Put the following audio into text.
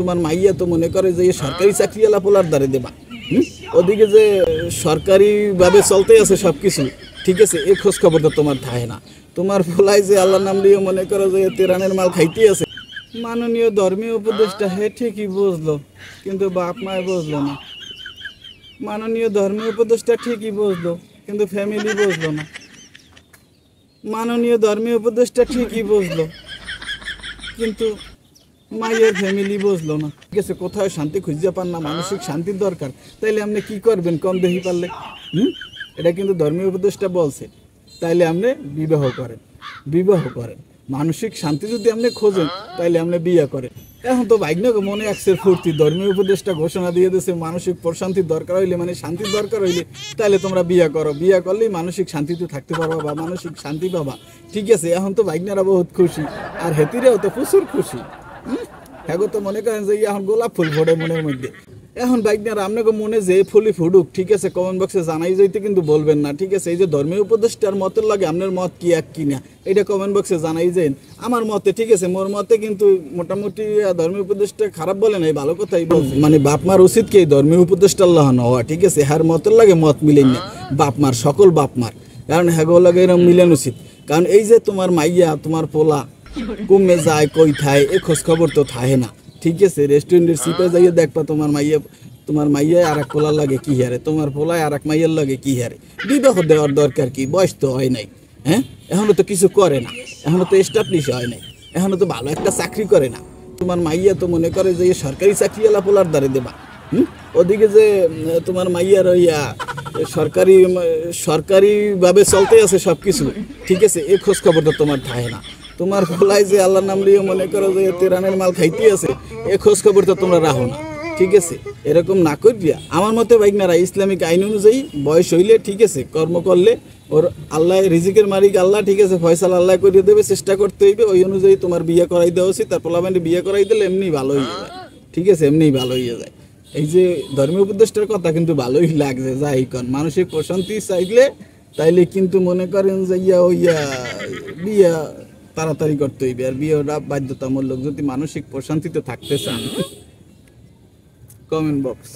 তোমার মাইয়া তো মনে করে যে সরকারি চাকরিওয়ালা পোলার দ্বারে দেবা, ওদিকে যে সরকারিভাবে চলতে আছে সব কিছু, ঠিক আছে, এই খোঁজ খবর তো তোমার থাকে না। তোমার পোলায় যে আল্লাহর নাম নিয়ে মনে করো যে তেরানের মাল খাইতে আছে। মাননীয় ধর্মীয় উপদেষ্টা হে ঠিকই বুঝলো, কিন্তু বাপ মায় বুঝলো না। মাননীয় ধর্মীয় উপদেষ্টা ঠিকই বুঝলো, কিন্তু ফ্যামিলি বুঝলো না। মাননীয় ধর্মীয় উপদেষ্টা ঠিকই বুঝলো, কিন্তু মায়ের ফ্যামিলি বুঝলো না। ঠিক আছে, কোথাও শান্তি খুঁজতে পান না, মানসিক শান্তির দরকার, তাইলে আপনি কি করবেন কম দেখি পারলে? এটা কিন্তু ধর্মীয় উপদেষ্টা বলছে। তাইলে আপনি বিবাহ করেন, বিবাহ করেন। মানসিক শান্তি যদি আপনি খোঁজেন তাইলে আপনি বিয়ে করেন। এখন তো ভাগ্যকে মনে একসের ফুর্তি, ধর্মীয় উপদেষ্টা ঘোষণা দিয়ে দিয়েছে মানসিক প্রশান্তির দরকার হইলে, মানে শান্তির দরকার হইলে তাহলে তোমরা বিয়ে করো। বিয়ে করলেই মানসিক শান্তিতে থাকতে পারবা বা মানসিক শান্তি পাবা। ঠিক আছে, এখন তো ভাগ্যেরা বহুত খুশি, আর হেতিরাও তো প্রচুর খুশি। হ্যাঁ, তো মনে করেন যে এখন গোলাপ ফুল ফোটে মনের মধ্যে। এখন ভাগ্যেরা আপনাকে মনে যে ফুলই ফুটুক, ঠিক আছে, কমেন্ট বক্সে জানাই যাইতে কিন্তু বলবেন না। ঠিক আছে, এই যে ধর্মীয় উপদেষ্টার মতের লাগে আপনার মত কি এক কিনা, এটা কমেন্ট বক্সে জানাই যান। আমার মতে, ঠিক আছে, মোর মতে কিন্তু মোটামুটি ধর্মীয় উপদেষ্টা খারাপ বলে নাই, ভালো কথাই বলছে। মানে বাপ মার উচিত কি ধর্মীয় উপদেষ্টা আল্লাহ হওয়া, ঠিক আছে, হ্যার মতের লাগে মত মিলেন না বাপ মার, সকল বাপ মার, কারণ হ্যাগো লাগে এরকম মিলেন উচিত। কারণ এই যে তোমার মাইয়া তোমার পোলা কমে যায় কই থায়, এ খোঁজ খবর তো থাকে না। ঠিক আছে, রেস্টুরেন্টের সিপে যাইয়ে দেখবা তোমার মাইয়া আর এক পোলার লাগে কি হারে, তোমার পোলায় আর এক মাইয়ার লাগে কি হারে। বিবাহ দেওয়ার দরকার কি, বয়স তো হয় নাই, হ্যাঁ, এখনো তো কিছু করে না, এখনো তো এস্টাবলিশ হয় নাই, এখনো তো ভালো একটা চাকরি করে না। তোমার মাইয়া তো মনে করে যে সরকারি চাকরিওয়ালা পোলার দ্বারে দেবা, ওদিকে যে তোমার মাইয়ার ইয়া সরকারিভাবে চলতে আছে সব কিছু, ঠিক আছে, এই খোঁজ খবর তো তোমার থাকে না। তোমার পোলায় যে আল্লাহর নাম নিয়ে মনে করো যে তেরানের মাল খাইতে আছে, এই খোঁজ খবর তো তোমরা রাখো না। ঠিক আছে, এরকম না করিয়া আমার মতে ভাইগনারা ইসলামিক আইন অনুযায়ী বয়স হইলে, ঠিক আছে, কর্ম করলে ওর আল্লাহ রিজিকের মালিক আল্লাহ, ঠিক আছে, ফয়সালা আল্লাহ করিয়ে দেবে, চেষ্টা করতে হইবে। ওই অনুযায়ী তোমার বিয়ে করাই দেওয়া উচিত। তার পোলাপান্ডে বিয়ে করাই দিলে এমনি ভালো হয়ে যায়, ঠিক আছে, এমনি ভালো হয়ে যায়। এই যে ধর্মীয় উপদেষ্টার কথা কিন্তু ভালোই লাগছে, যাই কন মানসিক প্রশান্তি চাইলে তাইলে কিন্তু মনে করেন যে বিয়া তাড়াতাড়ি করতে হইবে। আর বিয়েটা বাধ্যতামূলক যদি মানসিক প্রশান্তিতে থাকতে চান। Comment box.